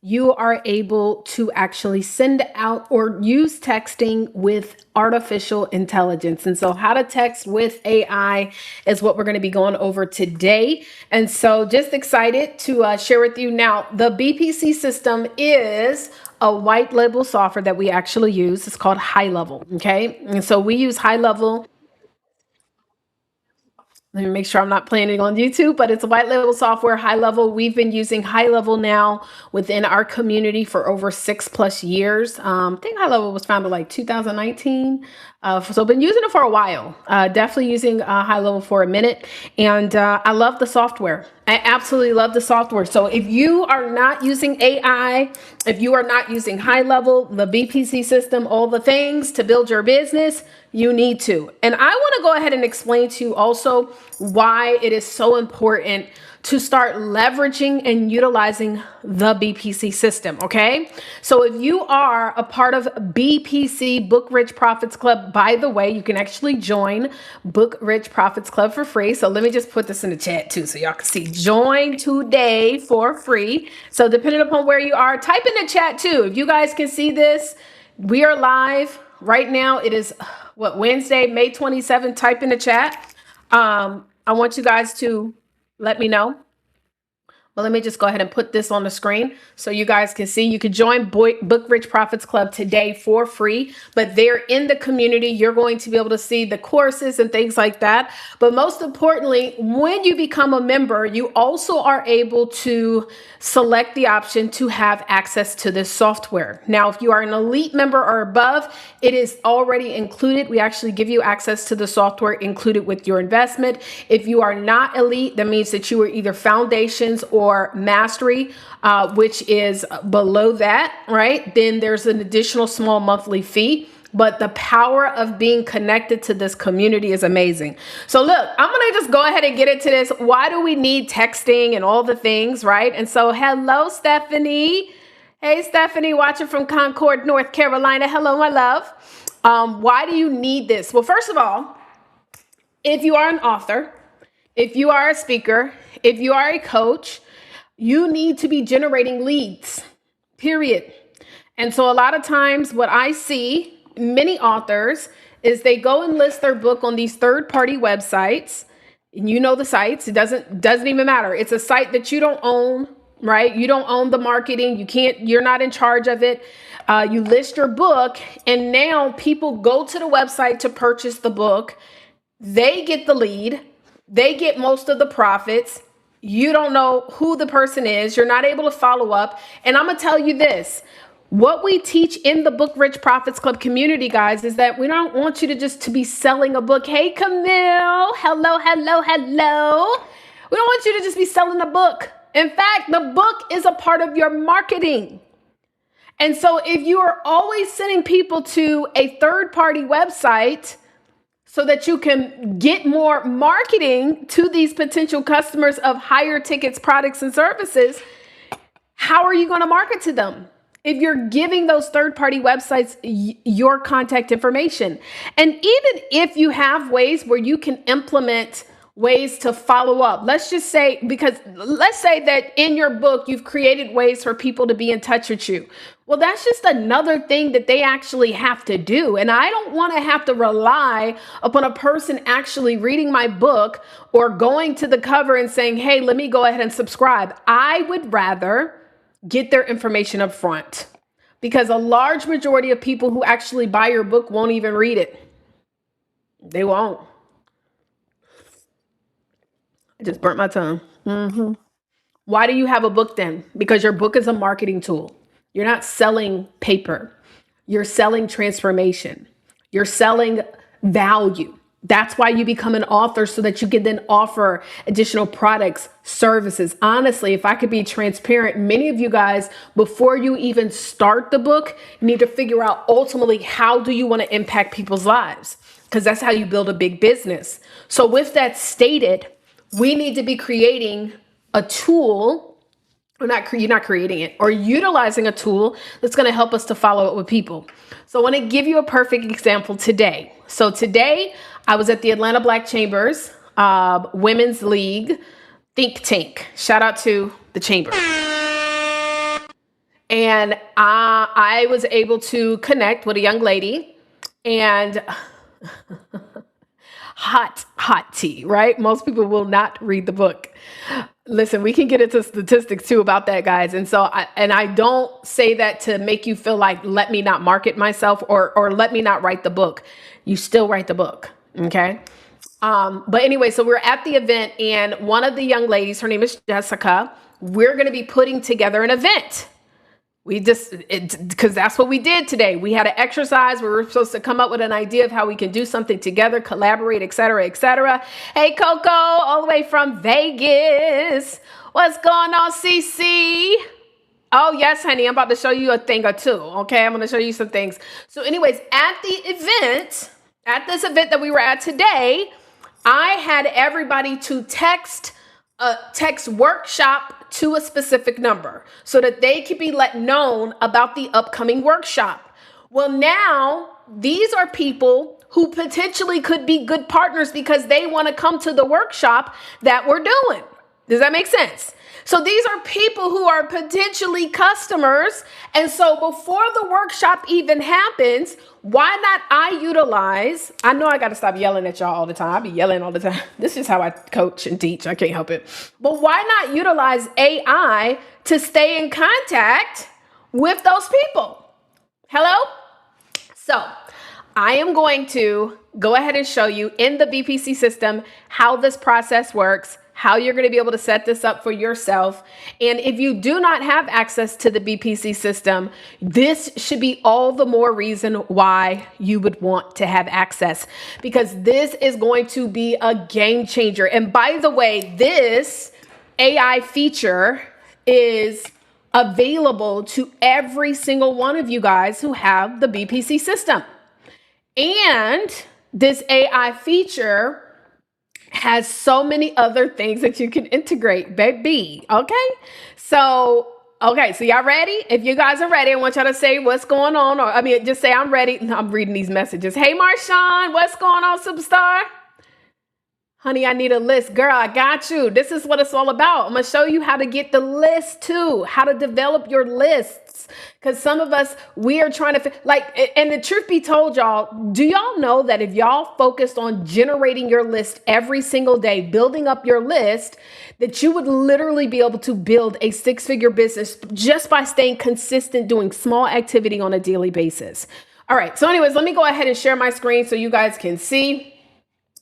you are able to actually send out or use texting with artificial intelligence. And so how to text with AI is what we're going to be going over today. And so just excited to share with you. Now, the BPC system is a white label software that we actually use. It's called High Level. Okay. And so we use High Level. Let me make sure I'm not playing it on YouTube, but it's a white label software, High Level. We've been using High Level now within our community for over 6+ years. I think High Level was founded like 2019. So I've been using it for a while, definitely using High Level for a minute. And I love the software. I absolutely love the software. So if you are not using AI, if you are not using High Level, the BPC system, all the things to build your business, you need to. And I want to go ahead and explain to you also why it is so important to start leveraging and utilizing the BPC system. Okay. So if you are a part of BPC Book Rich Profits Club, by the way, you can actually join Book Rich Profits Club for free. So let me just put this in the chat too, so y'all can see. Join today for free. So depending upon where you are, type in the chat too. If you guys can see this, we are live right now. It is Wednesday, May 27th. Type in the chat. I want you guys to let me know. But let me just go ahead and put this on the screen so you guys can see. You can join Book Rich Profits Club today for free, but there in the community, you're going to be able to see the courses and things like that. But most importantly, when you become a member, you also are able to select the option to have access to this software. Now, if you are an elite member or above, it is already included. We actually give you access to the software included with your investment. If you are not elite, that means that you are either foundations or mastery, which is below that, right? Then there's an additional small monthly fee. But the power of being connected to this community is amazing. So look, I'm going to just go ahead and get into this. Why do we need texting and all the things, right? And so hello, Stephanie. Hey, Stephanie, watching from Concord, North Carolina. Hello, my love. Why do you need this? Well, first of all, if you are an author, if you are a speaker, if you are a coach, you need to be generating leads, period. And so a lot of times what I see many authors is they go and list their book on these third-party websites. And you know the sites. It doesn't even matter. It's a site that you don't own, right? You don't own the marketing. You're not in charge of it. You list your book, and now people go to the website to purchase the book. They get the lead. They get most of the profits. You don't know who the person is. You're not able to follow up. And I'm going to tell you this. What we teach in the Book Rich Profits Club community, guys, is that we don't want you to be selling a book. Hey, Camille. Hello, hello, hello. We don't want you to just be selling a book. In fact, the book is a part of your marketing. And so if you are always sending people to a third-party website so that you can get more marketing to these potential customers of higher tickets, products, and services, how are you going to market to them? If you're giving those third-party websites your contact information. And even if you have ways where you can implement ways to follow up, let's say that in your book, you've created ways for people to be in touch with you. Well, that's just another thing that they actually have to do. And I don't want to have to rely upon a person actually reading my book or going to the cover and saying, hey, let me go ahead and subscribe. I would rather get their information up front, because a large majority of people who actually buy your book won't even read it. They won't. I just burnt my tongue. Why do you have a book then? Because your book is a marketing tool. You're not selling paper. You're selling transformation. You're selling value. That's why you become an author, so that you can then offer additional products, services. Honestly, if I could be transparent, many of you guys, before you even start the book, you need to figure out ultimately, how do you want to impact people's lives? Because that's how you build a big business. So with that stated, we need to be creating a tool, or you're not creating it, or utilizing a tool that's going to help us to follow up with people. So I want to give you a perfect example today. So today I was at the Atlanta Black Chambers Women's League think tank. Shout out to the chamber. And I was able to connect with a young lady, and hot tea, right? Most people will not read the book. Listen, we can get into statistics too about that, guys. And so I don't say that to make you feel like, let me not market myself, or let me not write the book. You still write the book. Okay. But anyway, so we're at the event, and one of the young ladies, her name is Jessica. We're going to be putting together an event. Because that's what we did today. We had an exercise. We were supposed to come up with an idea of how we can do something together, collaborate, et cetera, et cetera. Hey, Coco, all the way from Vegas. What's going on, CC? Oh, yes, honey. I'm about to show you a thing or two. Okay, I'm going to show you some things. So anyways, at this event that we were at today, I had everybody to text workshop to a specific number so that they could be let known about the upcoming workshop. Well, now these are people who potentially could be good partners because they want to come to the workshop that we're doing. Does that make sense? So these are people who are potentially customers. And so before the workshop even happens, why not I know I got to stop yelling at y'all all the time. I be yelling all the time. This is how I coach and teach. I can't help it. But why not utilize AI to stay in contact with those people? Hello? So I am going to go ahead and show you in the BPC system how this process works, how you're going to be able to set this up for yourself. And if you do not have access to the BPC system, this should be all the more reason why you would want to have access, because this is going to be a game changer. And by the way, this AI feature is available to every single one of you guys who have the BPC system. And this AI feature has so many other things that you can integrate, baby. Okay. So y'all ready? If you guys are ready, I want y'all to say what's going on, just say I'm ready. I'm reading these messages. Hey, Marshawn, what's going on, superstar? Honey, I need a list. Girl, I got you. This is what it's all about. I'm going to show you how to get the list too, how to develop your lists. Because some of us, we are trying to, and the truth be told, y'all, do y'all know that if y'all focused on generating your list every single day, building up your list, that you would literally be able to build a six-figure business just by staying consistent, doing small activity on a daily basis. All right. So anyways, let me go ahead and share my screen so you guys can see.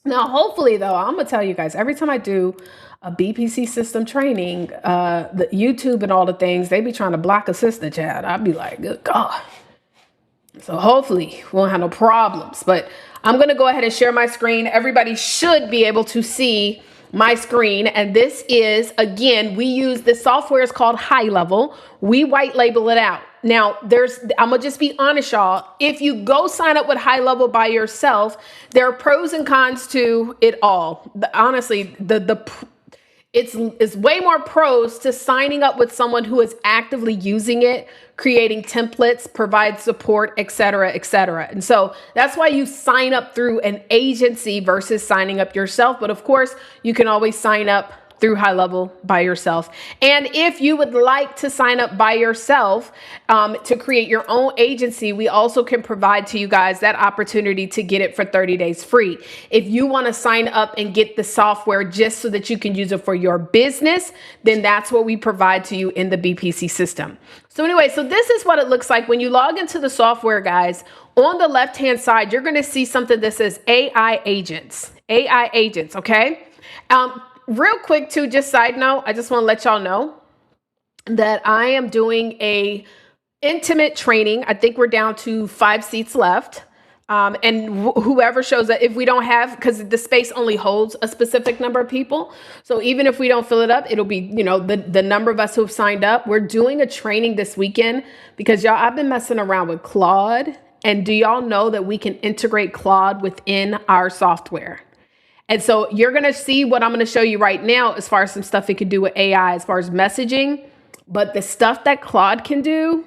Now, hopefully, though, I'm going to tell you guys, every time I do a BPC system training, the YouTube and all the things, they be trying to block a sister chat. I'd be like, good God. So hopefully we won't have no problems. But I'm going to go ahead and share my screen. Everybody should be able to see my screen. And this is, again, we use this software is called High Level. We white label it out. Now, I'm going to just be honest, y'all. If you go sign up with High Level by yourself, there are pros and cons to it all. Honestly, it's way more pros to signing up with someone who is actively using it, creating templates, provide support, et cetera, et cetera. And so that's why you sign up through an agency versus signing up yourself. But of course, you can always sign up through High Level by yourself. And if you would like to sign up by yourself to create your own agency, we also can provide to you guys that opportunity to get it for 30 days free. If you want to sign up and get the software just so that you can use it for your business, then that's what we provide to you in the BPC system. So anyway, so this is what it looks like when you log into the software, guys. On the left-hand side, you're going to see something that says AI agents, okay? Real quick too, just side note, I just want to let y'all know that I am doing a intimate training. I think we're down to 5 seats left. And whoever shows up, if we don't have, because the space only holds a specific number of people. So even if we don't fill it up, it'll be, the number of us who've signed up. We're doing a training this weekend because y'all, I've been messing around with Claude. And do y'all know that we can integrate Claude within our software? And so you're going to see what I'm going to show you right now as far as some stuff it can do with AI, as far as messaging. But the stuff that Claude can do,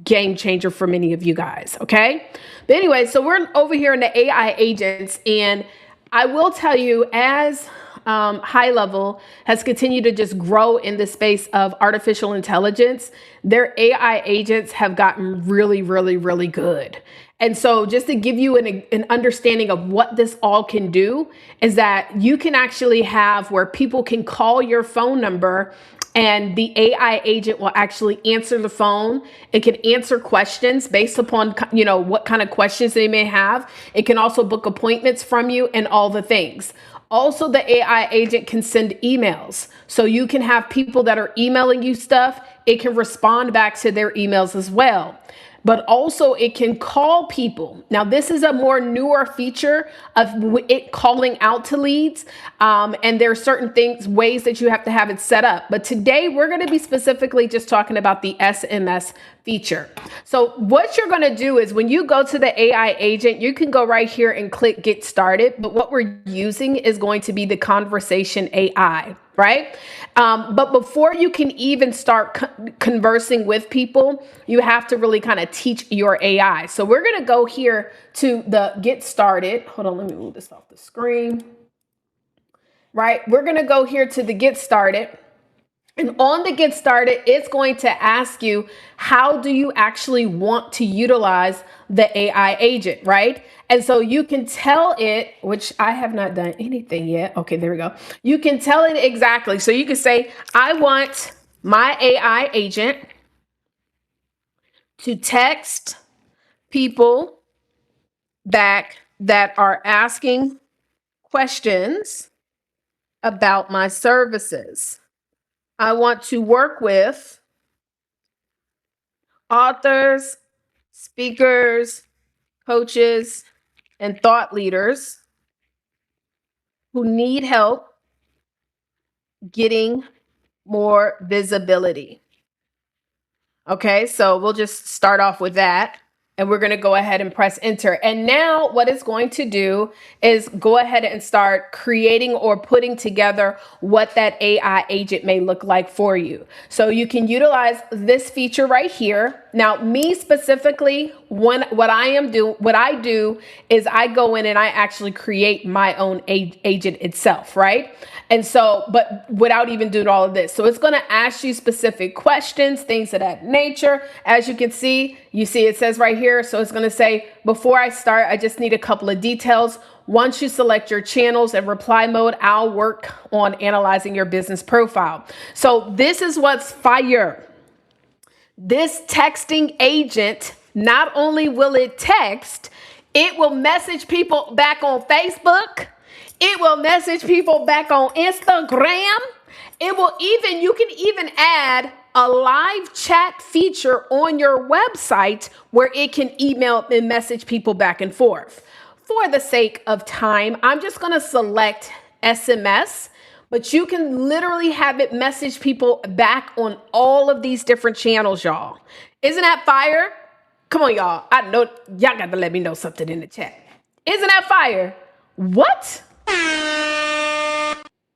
game changer for many of you guys. Okay. But anyway, so we're over here in the AI agents. And I will tell you, as High Level has continued to just grow in the space of artificial intelligence, their AI agents have gotten really, really, really good. And so, just to give you an understanding of what this all can do, is that you can actually have where people can call your phone number and the AI agent will actually answer the phone. It can answer questions based upon, what kind of questions they may have. It can also book appointments from you and all the things. Also, the AI agent can send emails. So you can have people that are emailing you stuff. It can respond back to their emails as well. But also it can call people. Now, this is a more newer feature of it calling out to leads. And there are certain ways that you have to have it set up. But today we're going to be specifically just talking about the SMS feature. So what you're going to do is when you go to the AI agent, you can go right here and click Get Started. But what we're using is going to be the conversation AI. Right? But before you can even start conversing with people, you have to really kind of teach your AI. So we're going to go here to the Get Started. Hold on, let me move this off the screen. Right? We're going to go here to the Get Started. And on the Get Started, it's going to ask you, how do you actually want to utilize the AI agent, right? And so you can tell it, which I have not done anything yet. Okay, there we go. You can tell it exactly. So you can say, I want my AI agent to text people back that are asking questions about my services. I want to work with authors, speakers, coaches, and thought leaders who need help getting more visibility. Okay, so we'll just start off with that. And we're going to go ahead and press enter. And now what it's going to do is go ahead and start creating or putting together what that AI agent may look like for you. So you can utilize this feature right here. Now, me specifically, what I do is I go in and I actually create my own agent itself, right? And so, but without even doing all of this. So it's going to ask you specific questions, things of that nature. As you can see, it says right here. So it's going to say, before I start, I just need a couple of details. Once you select your channels and reply mode, I'll work on analyzing your business profile. So this is what's fire. This texting agent, not only will it text, it will message people back on Facebook. It will message people back on Instagram. You can even add a live chat feature on your website where it can email and message people back and forth. For the sake of time, I'm just going to select SMS, but you can literally have it message people back on all of these different channels, y'all. Isn't that fire? Come on, y'all. I know y'all got to let me know something in the chat. Isn't that fire? What?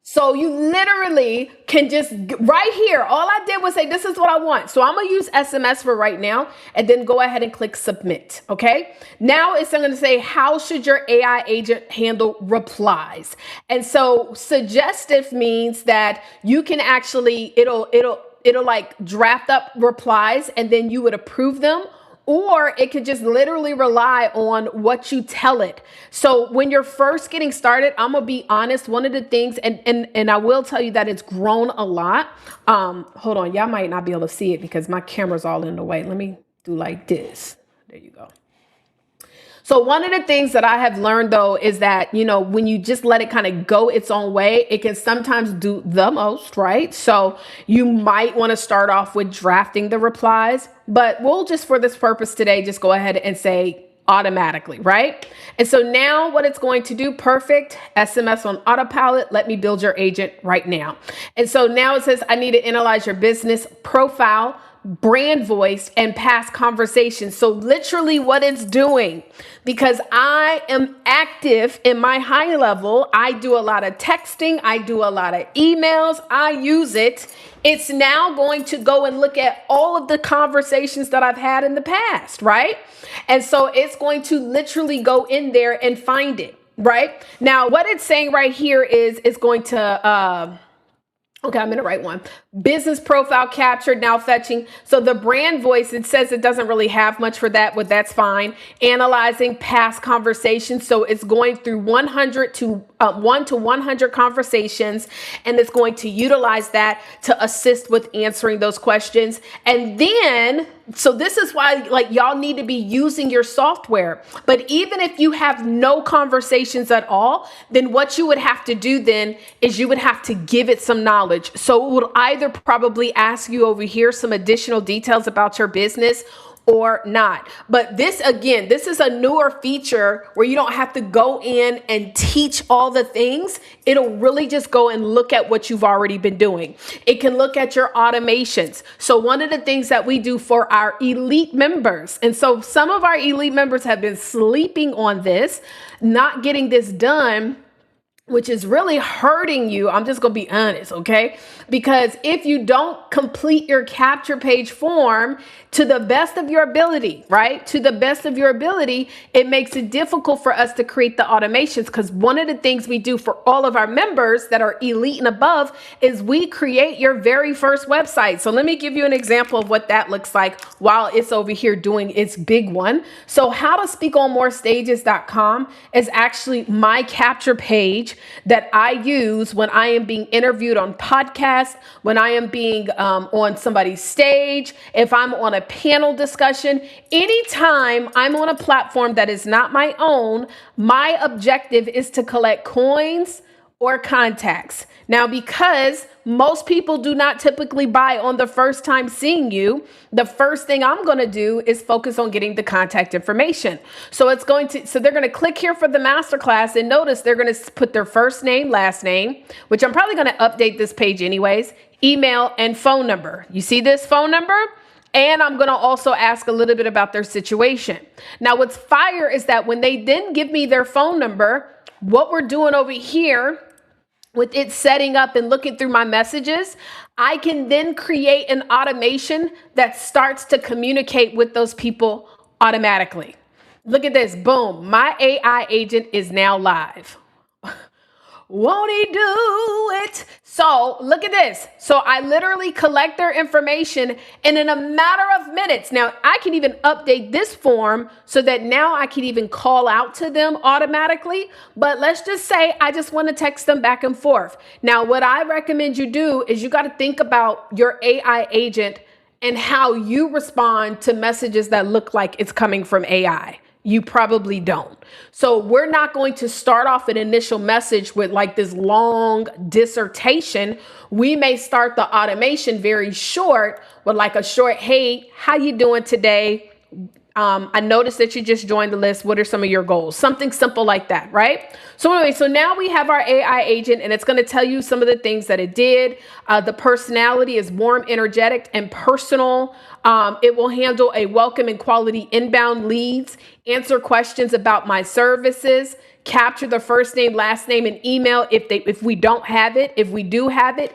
So you literally can just right here. All I did was say, this is what I want. So I'm going to use SMS for right now and then go ahead and click submit. Okay. Now it's going to say, how should your AI agent handle replies? And so suggestive means that you can actually, it'll like draft up replies and then you would approve them. Or it could just literally rely on what you tell it. So when you're first getting started, I'm going to be honest. One of the things, and I will tell you that it's grown a lot. Hold on. Y'all might not be able to see it because my camera's all in the way. Let me do like this. There you go. So one of the things that I have learned, though, is that, when you just let it kind of go its own way, it can sometimes do the most, right? So you might want to start off with drafting the replies, but we'll just, for this purpose today, just go ahead and say automatically, right? And so now what it's going to do, perfect, SMS on autopilot, let me build your agent right now. And so now it says, I need to analyze your business profile, brand voice, and past conversations. So literally what it's doing, because I am active in my high level, I do a lot of texting, I do a lot of emails, I use it. It's now going to go and look at all of the conversations that I've had in the past, right? And so it's going to literally go in there and find it. right? Now, what it's saying right here is it's going to, okay, I'm in the right one. Business profile captured, now fetching. So the brand voice, it says it doesn't really have much for that, but that's fine. Analyzing past conversations. So it's going through 1 to 100 conversations, and it's going to utilize that to assist with answering those questions. And then, so this is why like y'all need to be using your software. But even if you have no conversations at all, then what you would have to do then is you would have to give it some knowledge. So it would either probably ask you over here some additional details about your business or not. But this, again, this is a newer feature where you don't have to go in and teach all the things. It'll really just go and look at what you've already been doing. It can look at your automations. So one of the things that we do for our elite members, and so some of our elite members have been sleeping on this, not getting this done, which is really hurting you. I'm just going to be honest, okay? Because if you don't complete your capture page form to the best of your ability, right? To the best of your ability, it makes it difficult for us to create the automations, because one of the things we do for all of our members that are elite and above is we create your very first website. So let me give you an example of what that looks like while it's over here doing its big one. So howtospeakonmorestages.com is actually my capture page that I use when I am being interviewed on podcasts, when I am being on somebody's stage, if I'm on a panel discussion, anytime I'm on a platform that is not my own, my objective is to collect coins or contacts. Now, because most people do not typically buy on the first time seeing you, the first thing I'm going to do is focus on getting the contact information. So they're going to click here for the masterclass, and notice they're going to put their first name, last name, which I'm probably going to update this page anyways, email and phone number. You see this phone number? And I'm going to also ask a little bit about their situation. Now, what's fire is that when they didn't give me their phone number, what we're doing over here with it setting up and looking through my messages, I can then create an automation that starts to communicate with those people automatically. Look at this. Boom. My AI agent is now live. Won't he do it? So look at this. So I literally collect their information, and in a matter of minutes, now I can even update this form so that now I can even call out to them automatically. But let's just say I just want to text them back and forth. Now, what I recommend you do is you got to think about your AI agent and how you respond to messages that look like it's coming from AI. You probably don't. So we're not going to start off an initial message with like this long dissertation. We may start the automation very short with like a short, hey, how you doing today? I noticed that you just joined the list. What are some of your goals? Something simple like that, right? So anyway, so now we have our AI agent, and it's going to tell you some of the things that it did. The personality is warm, energetic, and personal. It will handle a welcome and quality inbound leads, answer questions about my services, capture the first name, last name, and email. If we don't have it, if we do have it,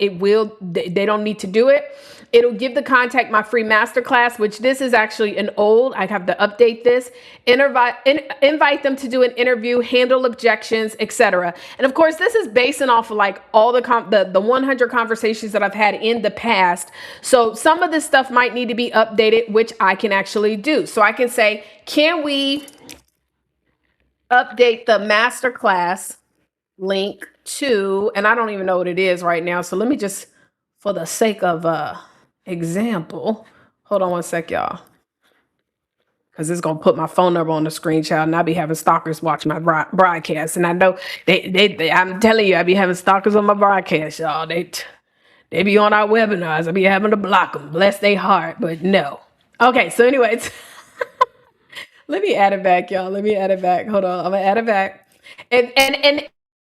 they don't need to do it. It'll give the contact my free masterclass, which this is actually an old, I have to update this, invite them to do an interview, handle objections, etc. And of course, this is basing off of like all the 100 conversations that I've had in the past. So some of this stuff might need to be updated, which I can actually do. So I can say, can we update the masterclass link to, and I don't even know what it is right now. So let me just, for the sake of example, hold on one sec, y'all, because it's gonna put my phone number on the screenshot, and I'll be having stalkers watching my broadcast. And I know I'm telling you, I be having stalkers on my broadcast, y'all. They be on our webinars. I be having to block them. Bless their heart, but no. Okay, so anyways, let me add it back, y'all. Let me add it back. Hold on, I'm gonna add it back. And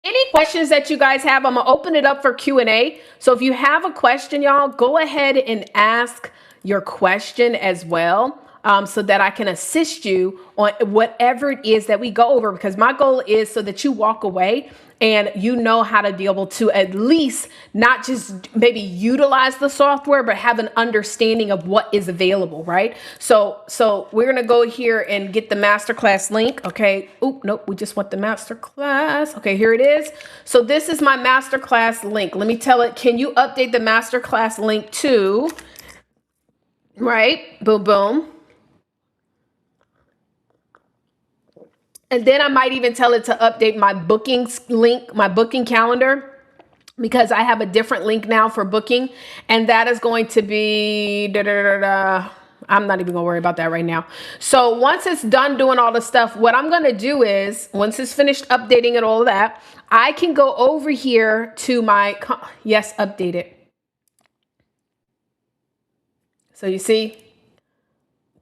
any questions that you guys have, I'm gonna open it up for Q&A. So if you have a question, y'all, go ahead and ask your question as well. so that I can assist you on whatever it is that we go over, because my goal is so that you walk away and you know how to be able to at least not just maybe utilize the software, but have an understanding of what is available, right? So we're gonna go here and get the masterclass link. Okay. Oh, nope, we just want the masterclass. Okay, here it is. So this is my masterclass link. Let me tell it, can you update the masterclass link to, right? Boom, boom. And then I might even tell it to update my bookings link, my booking calendar, because I have a different link now for booking. And that is going to be, I'm not even gonna worry about that right now. So once it's done doing all the stuff, what I'm gonna do is, once it's finished updating and all of that, I can go over here to my, yes, update it. So you see,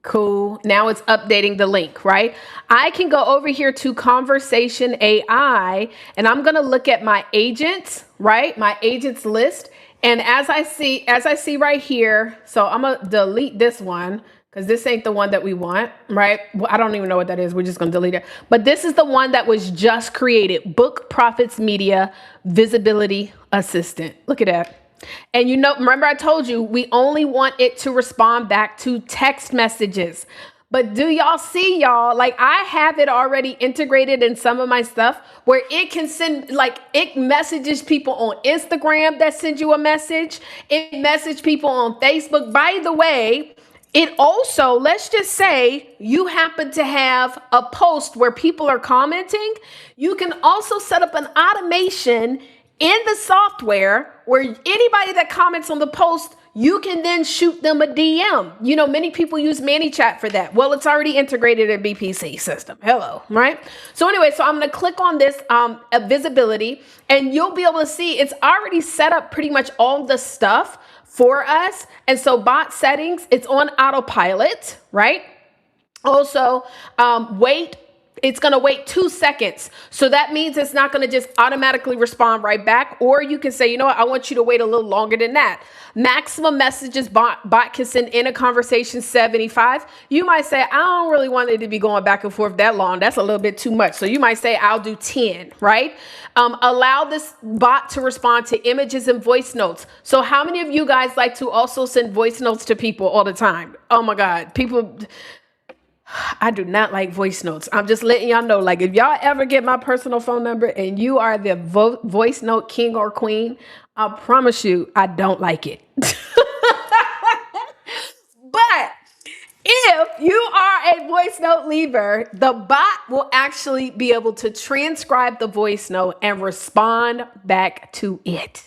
cool. Now it's updating the link, right? I can go over here to Conversation AI, and I'm going to look at my agents, right? My agents list. And as I see right here, so I'm going to delete this one because this ain't the one that we want, right? Well, I don't even know what that is. We're just going to delete it. But this is the one that was just created. Book Profits Media Visibility Assistant. Look at that. And remember I told you, we only want it to respond back to text messages. But do y'all see, y'all, like I have it already integrated in some of my stuff where it can send, like it messages people on Instagram that send you a message. It messages people on Facebook. By the way, it also, let's just say you happen to have a post where people are commenting. You can also set up an automation in the software where anybody that comments on the post, you can then shoot them a DM. Many people use ManyChat for that. Well, it's already integrated in BPC System. Hello, right? So anyway, so I'm going to click on this visibility, and you'll be able to see it's already set up pretty much all the stuff for us. And so bot settings, it's on autopilot, right? Also, it's going to wait 2 seconds. So that means it's not going to just automatically respond right back. Or you can say, you know what, I want you to wait a little longer than that. Maximum messages bot can send in a conversation 75. You might say, I don't really want it to be going back and forth that long. That's a little bit too much. So you might say, I'll do 10, right? Allow this bot to respond to images and voice notes. So how many of you guys like to also send voice notes to people all the time? Oh my God, I do not like voice notes. I'm just letting y'all know, like if y'all ever get my personal phone number and you are the voice note king or queen, I promise you, I don't like it. But if you are a voice note leaver, the bot will actually be able to transcribe the voice note and respond back to it.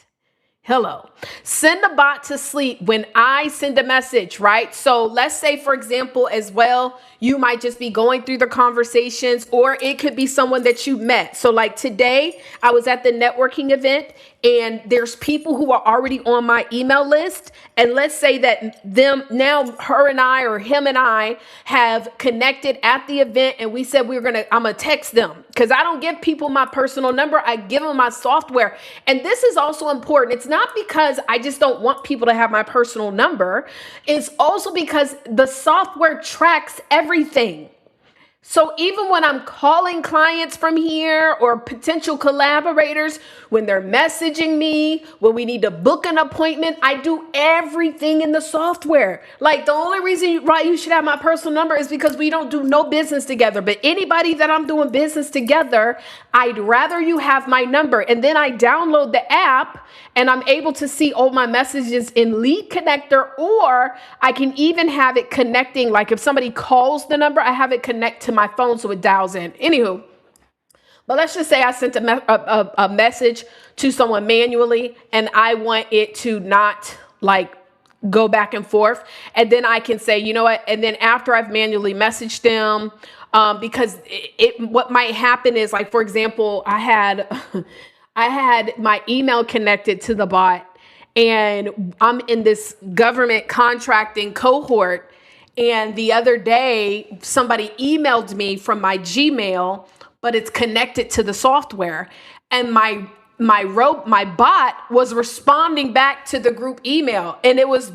Hello. Send the bot to sleep when I send a message, right? So let's say, for example, as well, you might just be going through the conversations, or it could be someone that you met. So like today, I was at the networking event and there's people who are already on my email list. And let's say that her and I, or him and I have connected at the event, and we said I'm going to text them, because I don't give people my personal number. I give them my software. And this is also important. It's not because I just don't want people to have my personal number. It's also because the software tracks everything. So even when I'm calling clients from here or potential collaborators, when they're messaging me, when we need to book an appointment, I do everything in the software. Like the only reason why you should have my personal number is because we don't do no business together. But anybody that I'm doing business together, I'd rather you have my number. And then I download the app and I'm able to see all my messages in Lead Connector, or I can even have it connecting. Like if somebody calls the number, I have it connect to my phone so it dials in. Anywho, but let's just say I sent a message to someone manually and I want it to not like go back and forth. And then I can say, you know what? And then after I've manually messaged them, because what might happen is, like, for example, I had my email connected to the bot, and I'm in this government contracting cohort. And the other day, somebody emailed me from my Gmail, but it's connected to the software. And my bot was responding back to the group email. And it was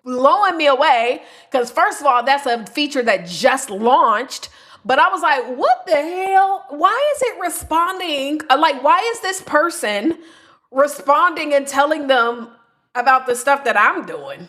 blowing me away because, first of all, that's a feature that just launched. But I was like, what the hell? Why is it responding? Like, why is this person responding and telling them about the stuff that I'm doing?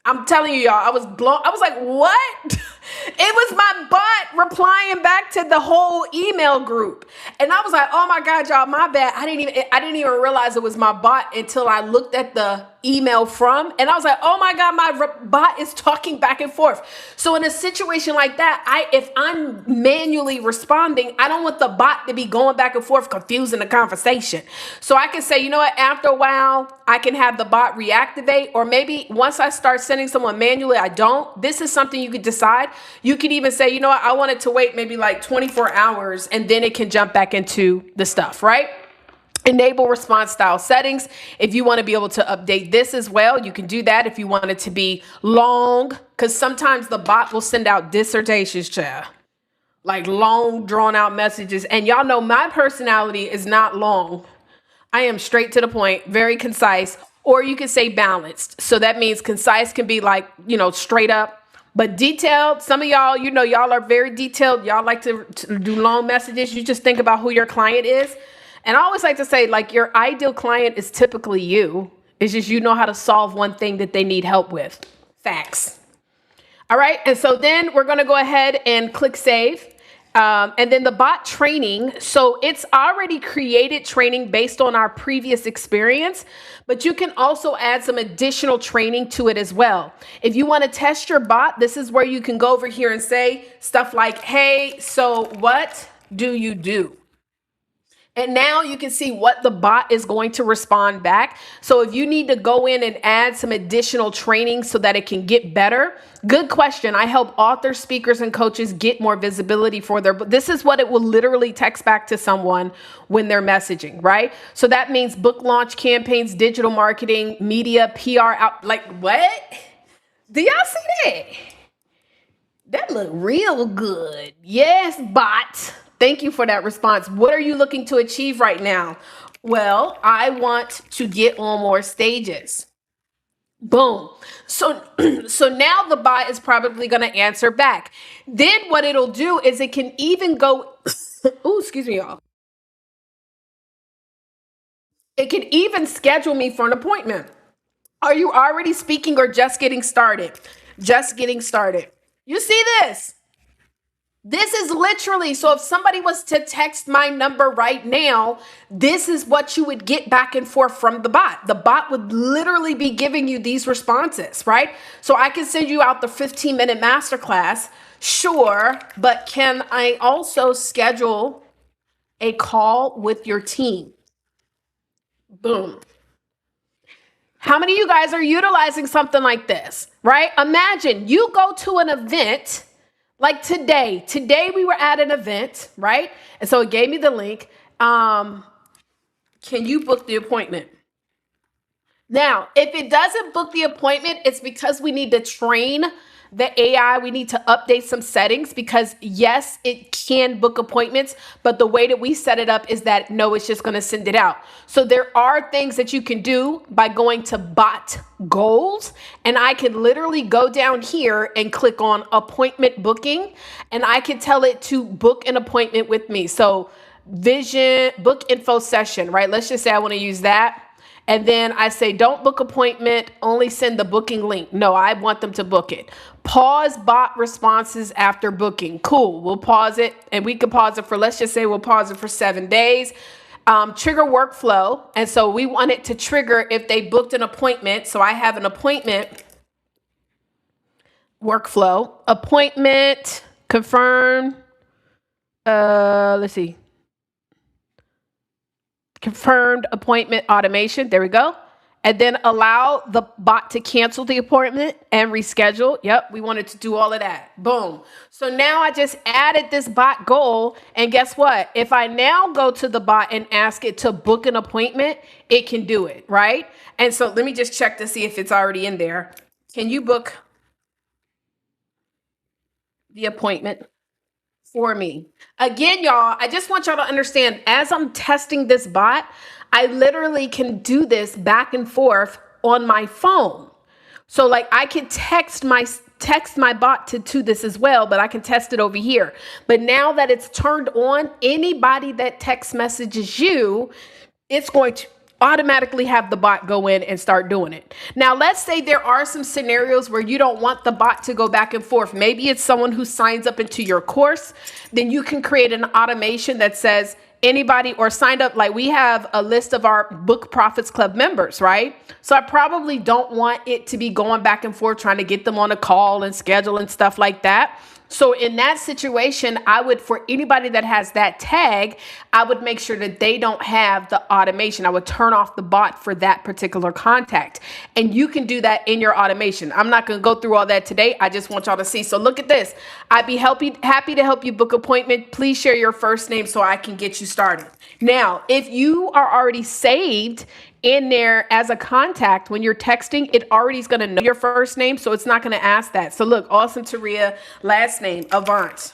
I'm telling you, y'all, I was blown. I was like, what? It was my bot replying back to the whole email group. And I was like, oh my God, y'all, my bad. I didn't even realize it was my bot until I looked at the email from, and I was like, oh my God, bot is talking back and forth. So in a situation like that, if I'm manually responding, I don't want the bot to be going back and forth, confusing the conversation. So I can say, you know what, after a while, I can have the bot reactivate, or maybe once I start sending someone manually, I don't. This is something you could decide. You could even say, you know what, I want it to wait maybe like 24 hours and then it can jump back into the stuff, right? Enable response style settings. If you want to be able to update this as well, you can do that. If you want it to be long, because sometimes the bot will send out dissertations, child, like long drawn out messages. And y'all know my personality is not long. I am straight to the point, very concise, or you can say balanced. So that means concise can be like, straight up, but detailed. Some of y'all, y'all are very detailed. Y'all like to do long messages. You just think about who your client is. And I always like to say, like, your ideal client is typically you. It's just you know how to solve one thing that they need help with. Facts. All right. And so then we're going to go ahead and click save. And then the bot training. So it's already created training based on our previous experience, but you can also add some additional training to it as well. If you want to test your bot, this is where you can go over here and say stuff like, hey, so what do you do? And now you can see what the bot is going to respond back. So if you need to go in and add some additional training so that it can get better, good question. I help authors, speakers, and coaches get more visibility for but this is what it will literally text back to someone when they're messaging, right? So that means book launch campaigns, digital marketing, media, PR out. Like, what? Do y'all see that? That look real good. Yes, bot. Thank you for that response. What are you looking to achieve right now? Well, I want to get on more stages. Boom. So now the bot is probably going to answer back. Then what it'll do is it can even go, oh, excuse me, y'all. It can even schedule me for an appointment. Are you already speaking or just getting started? Just getting started. You see this? This is literally, so if somebody was to text my number right now, this is what you would get back and forth from the bot. The bot would literally be giving you these responses, right? So I can send you out the 15-minute masterclass, sure, but can I also schedule a call with your team? Boom. How many of you guys are utilizing something like this, right? Imagine you go to an event. Like today we were at an event, right? And so it gave me the link. Can you book the appointment? Now, if it doesn't book the appointment, it's because we need to train the AI. We need to update some settings because yes, it can book appointments, but the way that we set it up is that no, it's just going to send it out. So there are things that you can do by going to bot goals, and I can literally go down here and click on appointment booking, and I can tell it to book an appointment with me. So vision book info session, right? Let's just say I want to use that. And then I say, don't book appointment, only send the booking link. No, I want them to book it. Pause bot responses after booking. Cool, we'll pause it. And we can pause it for, let's just say we'll pause it for 7 days. Trigger workflow. And so we want it to trigger if they booked an appointment. So I have an appointment workflow. Appointment, confirm. Let's see. Confirmed appointment automation. There we go. And then allow the bot to cancel the appointment and reschedule. Yep, we wanted to do all of that. Boom. So now I just added this bot goal. And guess what? If I now go to the bot and ask it to book an appointment, it can do it, right? And so let me just check to see if it's already in there. Can you book the appointment for me? Again, y'all, I just want y'all to understand, as I'm testing this bot, I literally can do this back and forth on my phone. So like I can text my bot to this as well, but I can test it over here. But now that it's turned on, anybody that text messages you, it's going to automatically have the bot go in and start doing it. Now, let's say there are some scenarios where you don't want the bot to go back and forth. Maybe it's someone who signs up into your course. Then you can create an automation that says anybody or signed up. Like we have a list of our Book Profits Club members, right? So I probably don't want it to be going back and forth trying to get them on a call and schedule and stuff like that. So in that situation, I would, for anybody that has that tag, I would make sure that they don't have the automation. I would turn off the bot for that particular contact. And you can do that in your automation. I'm not going to go through all that today. I just want y'all to see. So look at this. I'd be happy to help you book appointment. Please share your first name so I can get you started. Now, if you are already saved in there as a contact, when you're texting, it already is going to know your first name, so it's not going to ask that. So look, Awesome Taria, last name, Avant,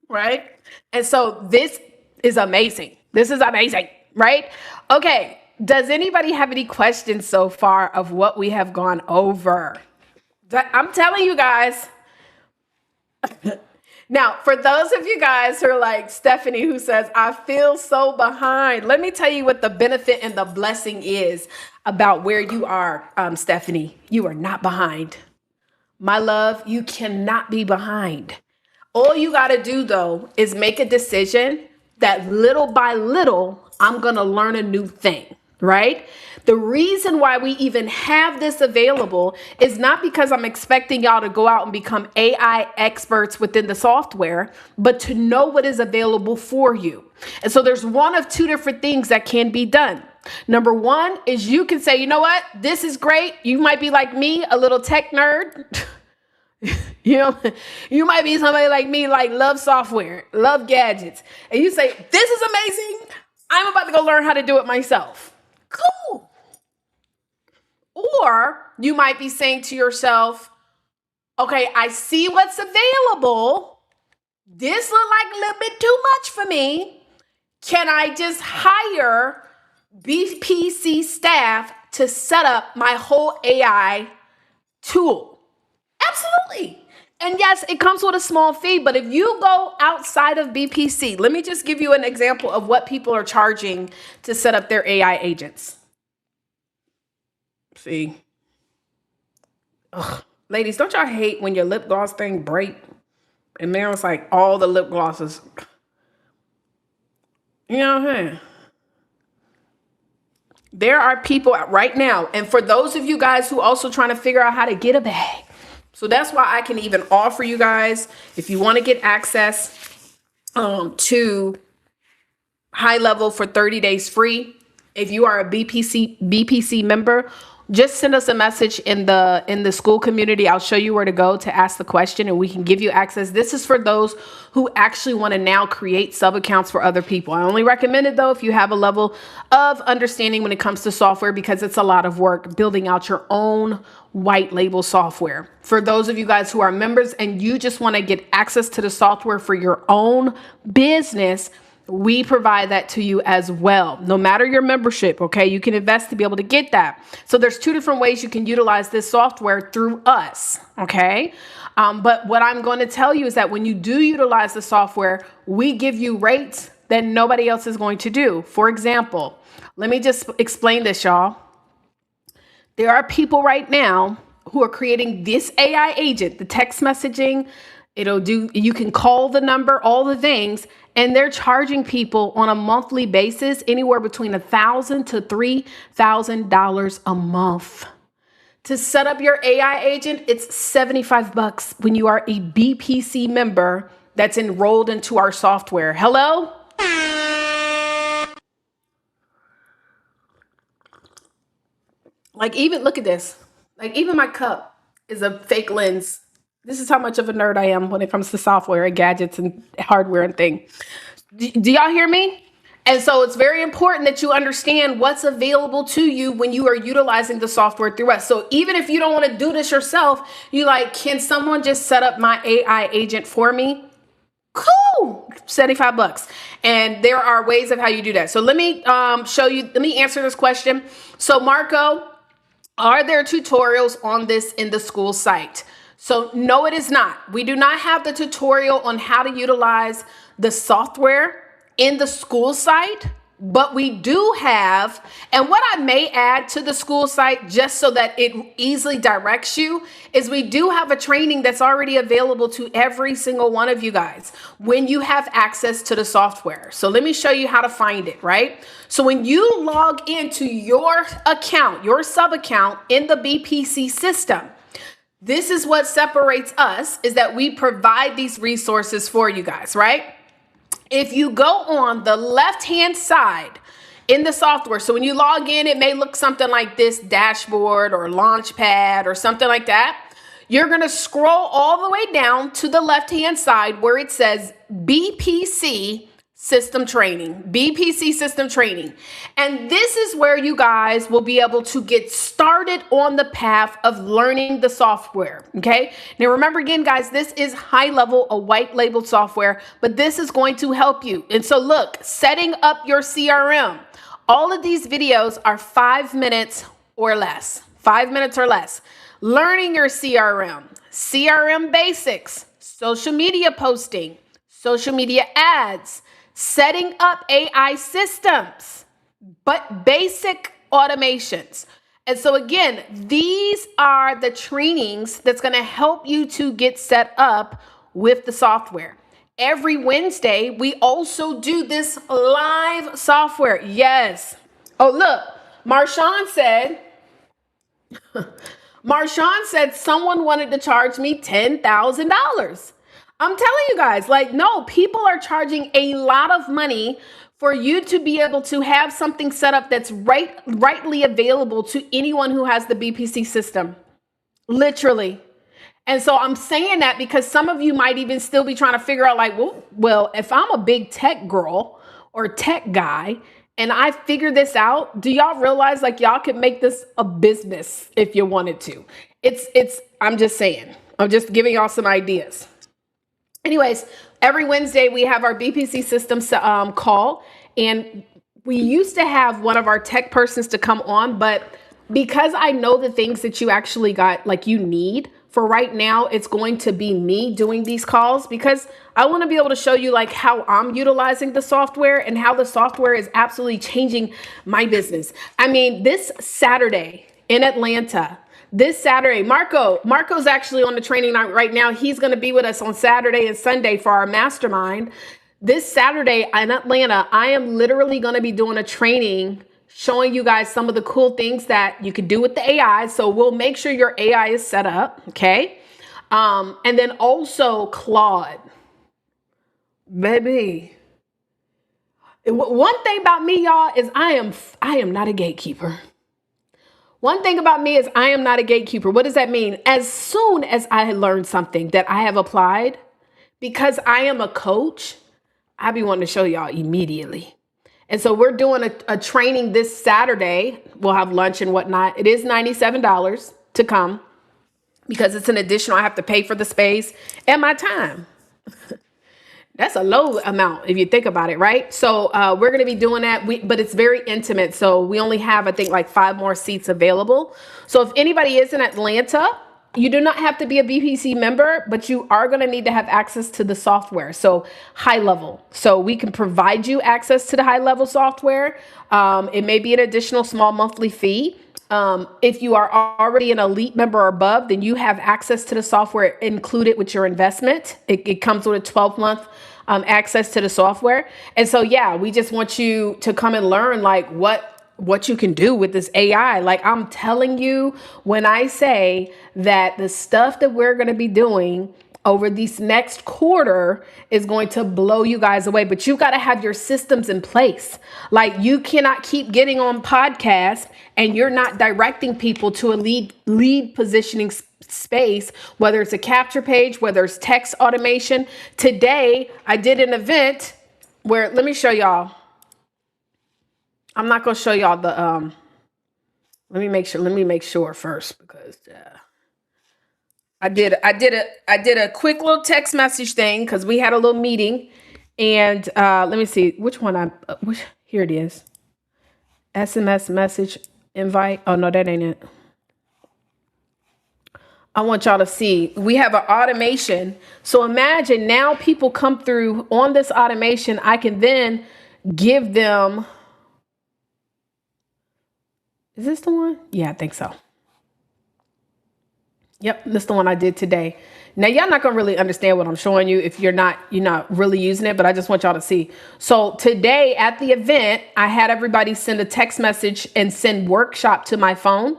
right? And so this is amazing. This is amazing, right? Okay, does anybody have any questions so far of what we have gone over? I'm telling you guys. Now, for those of you guys who are like Stephanie, who says, I feel so behind. Let me tell you what the benefit and the blessing is about where you are, Stephanie. You are not behind. My love, you cannot be behind. All you got to do, though, is make a decision that little by little, I'm going to learn a new thing, right? The reason why we even have this available is not because I'm expecting y'all to go out and become AI experts within the software, but to know what is available for you. And so there's one of two different things that can be done. Number one is you can say, you know what, this is great. You might be like me, a little tech nerd. You know, you might be somebody like me, like love software, love gadgets. And you say, this is amazing. I'm about to go learn how to do it myself. Cool. Or you might be saying to yourself, okay, I see what's available. This looks like a little bit too much for me. Can I just hire BPC staff to set up my whole AI tool? Absolutely. And yes, it comes with a small fee, but if you go outside of BPC, let me just give you an example of what people are charging to set up their AI agents. See, ugh. Ladies, don't y'all hate when your lip gloss thing break? And now it's like all the lip glosses. You know what I'm saying? There are people right now, and for those of you guys who also trying to figure out how to get a bag. So that's why I can even offer you guys, if you want to get access to high level for 30 days free. If you are a BPC member, just send us a message in the school community. I'll show you where to go to ask the question and we can give you access. This is for those who actually want to now create sub accounts for other people. I only recommend it though if you have a level of understanding when it comes to software, because it's a lot of work building out your own white label software. For those of you guys who are members and you just want to get access to the software for your own business, we provide that to you as well. No matter your membership, okay? You can invest to be able to get that. So there's two different ways you can utilize this software through us, okay? But what I'm going to tell you is that when you do utilize the software, we give you rates that nobody else is going to do. For example, let me just explain this, y'all. There are people right now who are creating this AI agent, the text messaging. You can call the number, all the things, and they're charging people on a monthly basis anywhere between $1,000 to $3,000 a month. To set up your AI agent, it's $75 when you are a BPC member that's enrolled into our software. Hello? Like even, look at this. Like even my cup is a fake lens. This is how much of a nerd I am when it comes to software and gadgets and hardware and things. Do y'all hear me? And so it's very important that you understand what's available to you when you are utilizing the software through us. So even if you don't want to do this yourself, you like, can someone just set up my AI agent for me? Cool, $75. And there are ways of how you do that. So let me show you, let me answer this question. So Marco, Are there tutorials on this in the school site? So no, it is not. We do not have the tutorial on how to utilize the software in the school site, but we do have, and what I may add to the school site just so that it easily directs you, is we do have a training that's already available to every single one of you guys when you have access to the software. So let me show you how to find it, right? So when you log into your account, your sub account in the BPC system, this is what separates us, is that we provide these resources for you guys, right? If you go on the left-hand side in the software, so when you log in, it may look something like this dashboard or launchpad or something like that. You're going to scroll all the way down to the left-hand side where it says BPC System Training, BPC System Training. And this is where you guys will be able to get started on the path of learning the software, okay? Now remember again, guys, this is high level, a white labeled software, but this is going to help you. And so look, setting up your CRM. All of these videos are 5 minutes or less, 5 minutes or less. Learning your CRM, CRM basics, social media posting, social media ads, setting up AI systems, but basic automations. And so again, these are the trainings that's going to help you to get set up with the software. Every Wednesday, we also do this live software. Yes. Oh, look, Marshawn said someone wanted to charge me $10,000. I'm telling you guys, like, no, people are charging a lot of money for you to be able to have something set up that's rightly available to anyone who has the BPC system, literally. And so I'm saying that because some of you might even still be trying to figure out like, well, if I'm a big tech girl or tech guy and I figure this out, do y'all realize like y'all could make this a business if you wanted to? I'm just saying, I'm just giving y'all some ideas. Anyways, every Wednesday we have our BPC System call, and we used to have one of our tech persons to come on, but because I know the things that you actually got, like you need for right now, it's going to be me doing these calls because I want to be able to show you like how I'm utilizing the software and how the software is absolutely changing my business. I mean, this Saturday in Atlanta, this Saturday, Marco's actually on the training night right now. He's going to be with us on Saturday and Sunday for our mastermind. This Saturday in Atlanta, I am literally going to be doing a training showing you guys some of the cool things that you can do with the AI. So we'll make sure your AI is set up. Okay. And then also Claude, baby. One thing about me, y'all, is I am not a gatekeeper. One thing about me is I am not a gatekeeper. What does that mean? As soon as I learn something that I have applied, because I am a coach, I be wanting to show y'all immediately. And so we're doing a training this Saturday. We'll have lunch and whatnot. It is $97 to come because it's an additional. I have to pay for the space and my time. That's a low amount if you think about it, right? So we're going to be doing that, but it's very intimate. So we only have, I think, like 5 more seats available. So if anybody is in Atlanta, you do not have to be a BPC member, but you are going to need to have access to the software. So high level. So we can provide you access to the high level software. It may be an additional small monthly fee. If you are already an elite member or above, then you have access to the software included with your investment. It comes with a 12-month access to the software. And so, yeah, we just want you to come and learn like what you can do with this AI. Like I'm telling you, when I say that the stuff that we're going to be doing over this next quarter is going to blow you guys away, but you got to have your systems in place. Like you cannot keep getting on podcasts and you're not directing people to a lead positioning space, whether it's a capture page, whether it's text automation. Today, I did an event where, let me show y'all. I'm not going to show y'all the, let me make sure first because, I did a quick little text message thing because we had a little meeting, and let me see which one here it is. SMS message invite. Oh no, that ain't it. I want y'all to see. We have an automation. So imagine now people come through on this automation. I can then give them, is this the one? Yeah, I think so. Yep, this is the one I did today. Now y'all not gonna really understand what I'm showing you if you're not really using it, but I just want y'all to see. So today at the event, I had everybody send a text message and send workshop to my phone.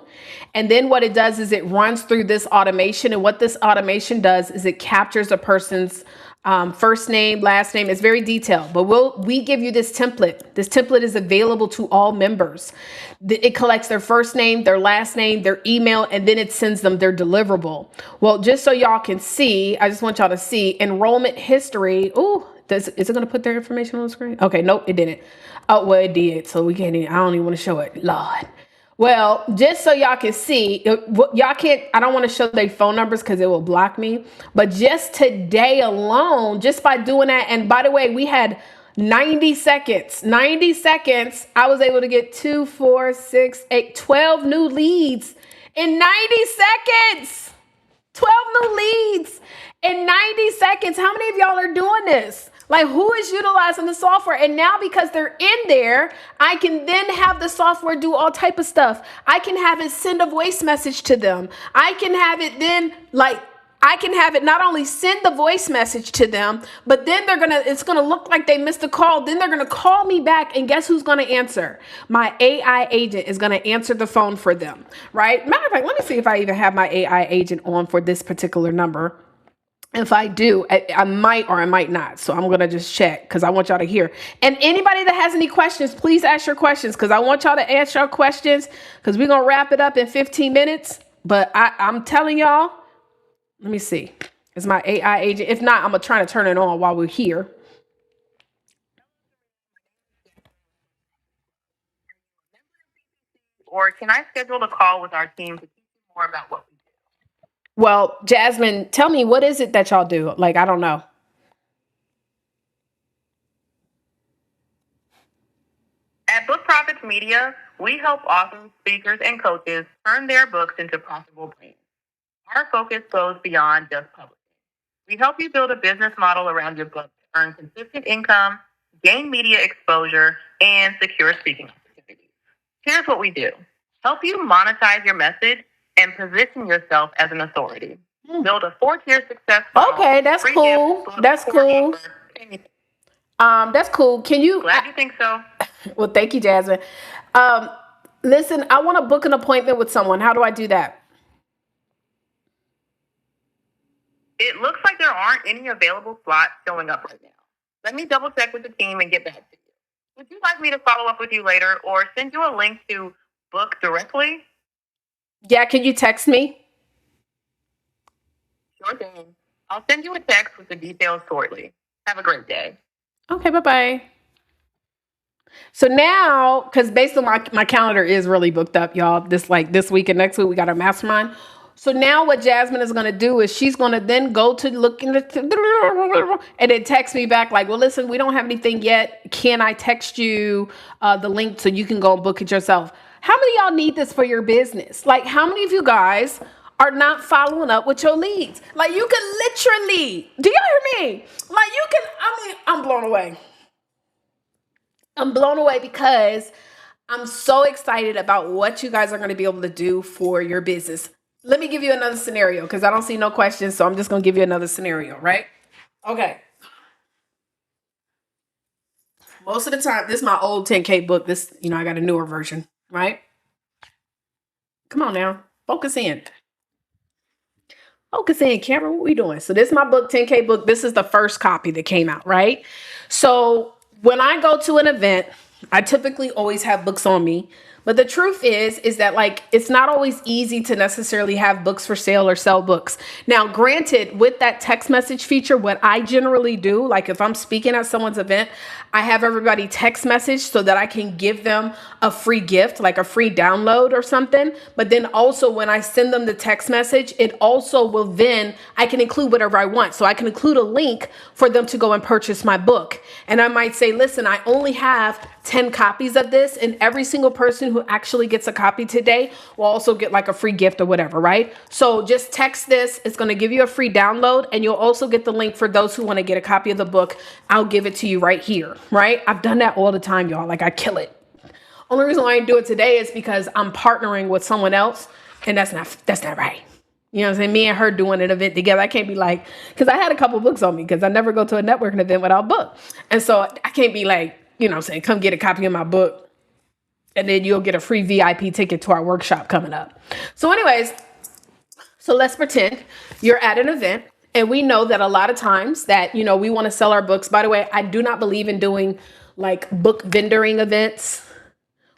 And then what it does is it runs through this automation. And what this automation does is it captures a person's first name, last name. It's very detailed, but we give you this template. This template is available to all members. It collects their first name, their last name, their email, and then it sends them their deliverable. Well, just so y'all can see, I just want y'all to see enrollment history. Ooh, is it going to put their information on the screen? Okay, nope, it didn't. Oh, well, it did. So we can't even, I don't even want to show it. Lord. Well, just so y'all can see, y'all can't, I don't want to show their phone numbers because it will block me. But just today alone, just by doing that, and by the way, we had 90 seconds. 90 seconds, I was able to get 2, 4, 6, 8, 12 new leads in 90 seconds. 12 new leads in 90 seconds. How many of y'all are doing this? Like, who is utilizing the software? And now because they're in there, I can then have the software do all type of stuff. I can have it send a voice message to them. I can have it then I can have it not only send the voice message to them, but then it's gonna look like they missed a call. Then they're gonna call me back, and guess who's gonna answer? My AI agent is gonna answer the phone for them, right? Matter of fact, let me see if I even have my AI agent on for this particular number. If I do, I might or I might not. So I'm going to just check because I want y'all to hear. And anybody that has any questions, please ask your questions because I want y'all to answer your questions because we're going to wrap it up in 15 minutes. But I'm telling y'all, let me see. Is my AI agent? If not, I'm going to try to turn it on while we're here. Or can I schedule a call with our team to teach you more about what we do? Well, Jasmine, tell me, what is it that y'all do? Like, I don't know. At Book Profits Media, we help authors, speakers, and coaches turn their books into profitable brands. Our focus goes beyond just publishing. We help you build a business model around your book to earn consistent income, gain media exposure, and secure speaking opportunities. Here's what we do. Help you monetize your message and position yourself as an authority. Build a 4-tier success funnel. Okay, that's cool. That's cool. That's cool. Can you? Glad you think so. Well, thank you, Jasmine. Listen, I want to book an appointment with someone. How do I do that? It looks like there aren't any available slots showing up right now. Let me double check with the team and get back to you. Would you like me to follow up with you later or send you a link to book directly? Yeah, can you text me? Sure thing. I'll send you a text with the details shortly. Have a great day. Okay, bye-bye. So now, because based on my calendar is really booked up, y'all, this week and next week, we got our mastermind. So now what Jasmine is going to do is she's going to then go to look in the, and then text me back like, well, listen, we don't have anything yet. Can I text you the link so you can go and book it yourself? How many of y'all need this for your business? Like, how many of you guys are not following up with your leads? Like, you can literally, do y'all hear me? Like, you can, I'm blown away. I'm blown away because I'm so excited about what you guys are going to be able to do for your business. Let me give you another scenario because I don't see no questions. So I'm just going to give you another scenario, right? Okay. Most of the time, this is my old 10K book. This, I got a newer version, right? Come on now. Focus in. Focus in, Cameron. What we doing? So this is my book, 10K book. This is the first copy that came out, right? So when I go to an event, I typically always have books on me. But the truth is that like, it's not always easy to necessarily have books for sale or sell books. Now, granted, with that text message feature, what I generally do, like if I'm speaking at someone's event, I have everybody text message so that I can give them a free gift, like a free download or something. But then also when I send them the text message, it also will then, I can include whatever I want. So I can include a link for them to go and purchase my book. And I might say, listen, I only have 10 copies of this, and every single person who actually gets a copy today will also get like a free gift or whatever, right? So just text this. It's going to give you a free download, and you'll also get the link for those who want to get a copy of the book. I'll give it to you right here, right? I've done that all the time, y'all. Like, I kill it. Only reason why I do it today is because I'm partnering with someone else, and that's not right. You know what I'm saying? Me and her doing an event together. I can't be like, because I had a couple books on me because I never go to a networking event without a book. And so I can't be like, you know what I'm saying, come get a copy of my book and then you'll get a free VIP ticket to our workshop coming up. So anyways, so let's pretend you're at an event, and we know that a lot of times that, you know, we want to sell our books. By the way, I do not believe in doing like book vendoring events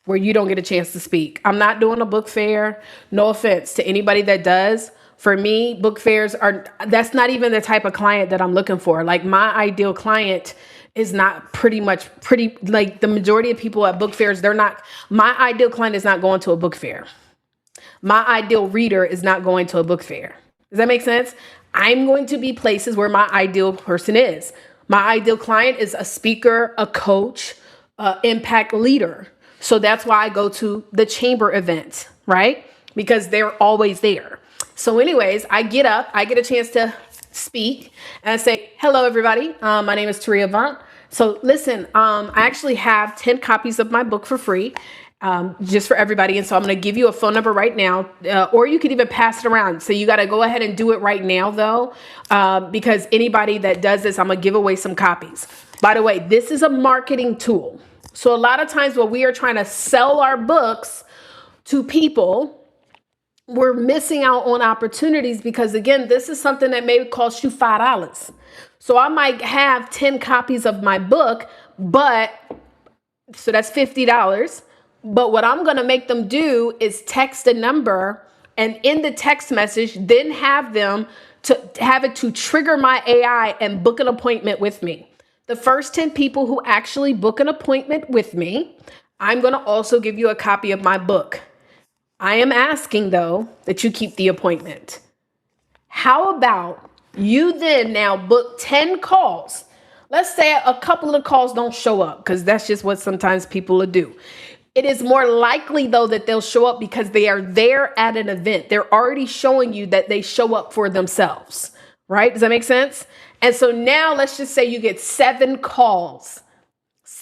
where you don't get a chance to speak. I'm not doing a book fair. No offense to anybody that does. For me, book fairs that's not even the type of client that I'm looking for. Like, my ideal client is not pretty like the majority of people at book fairs. My ideal client is not going to a book fair. My ideal reader is not going to a book fair. Does that make sense? I'm going to be places where my ideal person is. My ideal client is a speaker, a coach, impact leader. So that's why I go to the chamber events, right? Because they're always there. So anyways, I get up, I get a chance to speak, and I say, hello, everybody. My name is Taria Vaughn. So listen, I actually have 10 copies of my book for free, just for everybody. And so I'm going to give you a phone number right now, or you could even pass it around. So you got to go ahead and do it right now, though, because anybody that does this, I'm going to give away some copies. By the way, this is a marketing tool. So a lot of times when we are trying to sell our books to people, we're missing out on opportunities because, again, this is something that may cost you $5. So I might have 10 copies of my book, so that's $50. But what I'm going to make them do is text a number, and in the text message, then have them to have it to trigger my AI and book an appointment with me. The first 10 people who actually book an appointment with me, I'm going to also give you a copy of my book. I am asking, though, that you keep the appointment. How about you then now book 10 calls? Let's say a couple of the calls don't show up, because that's just what sometimes people will do. It is more likely, though, that they'll show up because they are there at an event. They're already showing you that they show up for themselves, right? Does that make sense? And so now let's just say you get 7 calls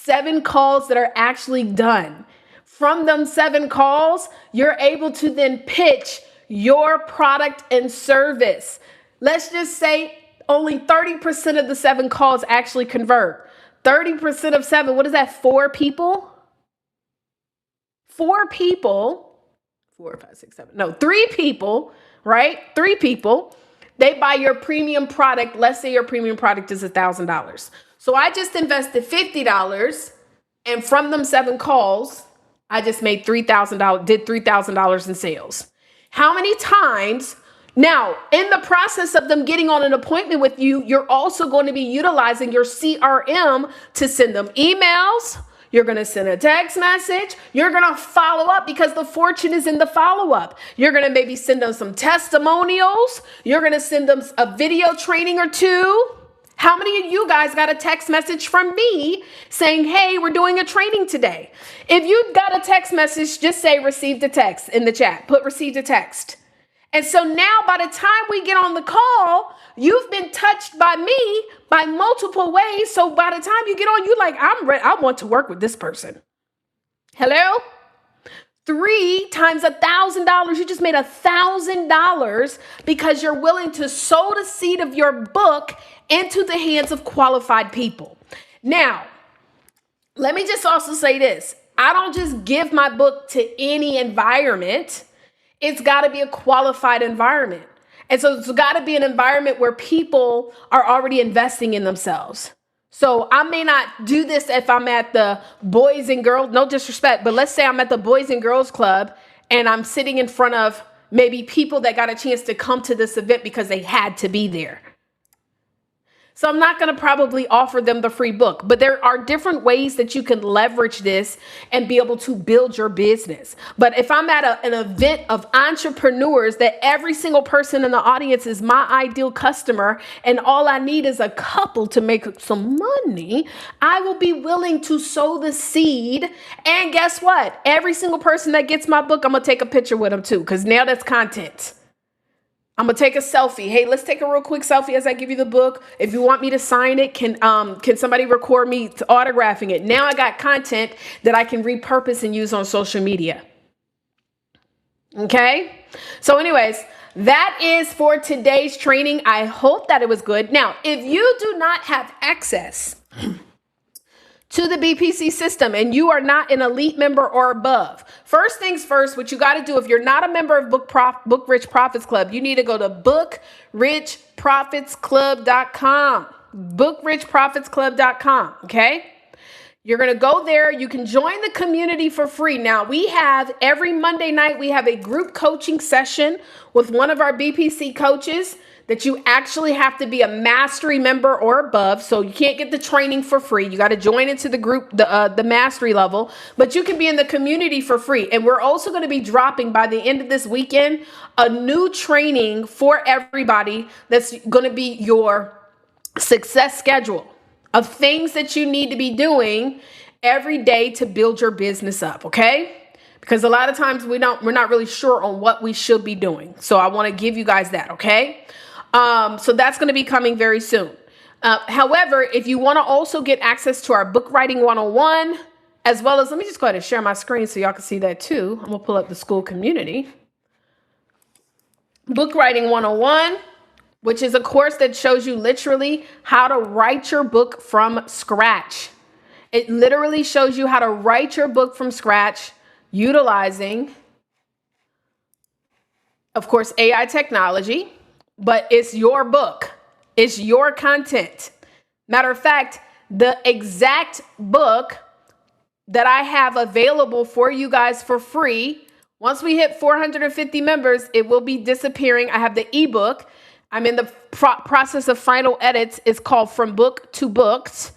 that are actually done. From them 7 calls, you're able to then pitch your product and service. Let's just say only 30% of the 7 calls actually convert. 30% of 7, what is that? 4 people? 4 people, 4, 5, 6, 7, no, 3 people, right? 3 people, they buy your premium product. Let's say your premium product is $1,000. So I just invested $50, and from them 7 calls, I just made $3,000, did $3,000 in sales. How many times? Now, in the process of them getting on an appointment with you, you're also going to be utilizing your CRM to send them emails. You're going to send a text message. You're going to follow up, because the fortune is in the follow-up. You're going to maybe send them some testimonials. You're going to send them a video training or 2. How many of you guys got a text message from me saying, hey, we're doing a training today? If you got a text message, just say received a text in the chat. Put received a text. And so now by the time we get on the call, you've been touched by me by multiple ways. So by the time you get on, you're like, I'm ready. I want to work with this person. Hello? 3 times $1,000. You just made $1,000 because you're willing to sow the seed of your book into the hands of qualified people. Now, let me just also say this. I don't just give my book to any environment. It's got to be a qualified environment. And so it's got to be an environment where people are already investing in themselves. So I may not do this if I'm at the Boys and Girls, no disrespect, but let's say I'm at the Boys and Girls Club and I'm sitting in front of maybe people that got a chance to come to this event because they had to be there. So I'm not going to probably offer them the free book, but there are different ways that you can leverage this and be able to build your business. But if I'm at an event of entrepreneurs that every single person in the audience is my ideal customer and all I need is a couple to make some money, I will be willing to sow the seed. And guess what? Every single person that gets my book, I'm going to take a picture with them too, because now that's content. I'm gonna take a selfie. Hey, let's take a real quick selfie as I give you the book. If you want me to sign it, can somebody record me autographing it? Now I got content that I can repurpose and use on social media. Okay? So anyways, that is for today's training. I hope that it was good. Now, if you do not have access to the BPC system and you are not an elite member or above, first things first, what you got to do, if you're not a member of Book Rich Profits Club, you need to go to bookrichprofitsclub.com. bookrichprofitsclub.com. Okay. You're going to go there. You can join the community for free. Now we have every Monday night, we have a group coaching session with one of our BPC coaches that you actually have to be a mastery member or above. So you can't get the training for free. You got to join into the group, the mastery level, but you can be in the community for free. And we're also going to be dropping by the end of this weekend, a new training for everybody. That's going to be your success schedule of things that you need to be doing every day to build your business up. Okay. Because a lot of times we're not really sure on what we should be doing. So I want to give you guys that. Okay. So that's going to be coming very soon. However, if you want to also get access to our book writing 101, as well as, let me just go ahead and share my screen so y'all can see that too. I'm going to pull up the school community. Book writing 101, which is a course that shows you literally how to write your book from scratch. It literally shows you how to write your book from scratch utilizing, of course, AI technology. But it's your book. It's your content. Matter of fact, the exact book that I have available for you guys for free, once we hit 450 members, it will be disappearing. I have the ebook. I'm in the process of final edits. It's called From Book to Books.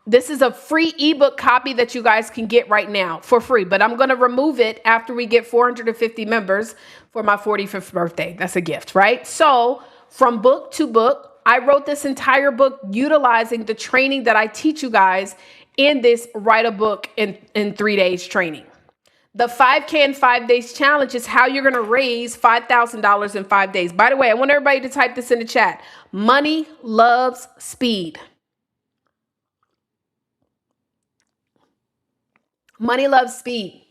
This is a free ebook copy that you guys can get right now for free, but I'm going to remove it after we get 450 members for my 45th birthday. That's a gift, right? So From Book to Book, I wrote this entire book utilizing the training that I teach you guys in this Write a Book in 3 days training. The 5K in 5 days challenge is how you're going to raise $5,000 in 5 days. By the way, I want everybody to type this in the chat. Money loves speed. Money loves speed.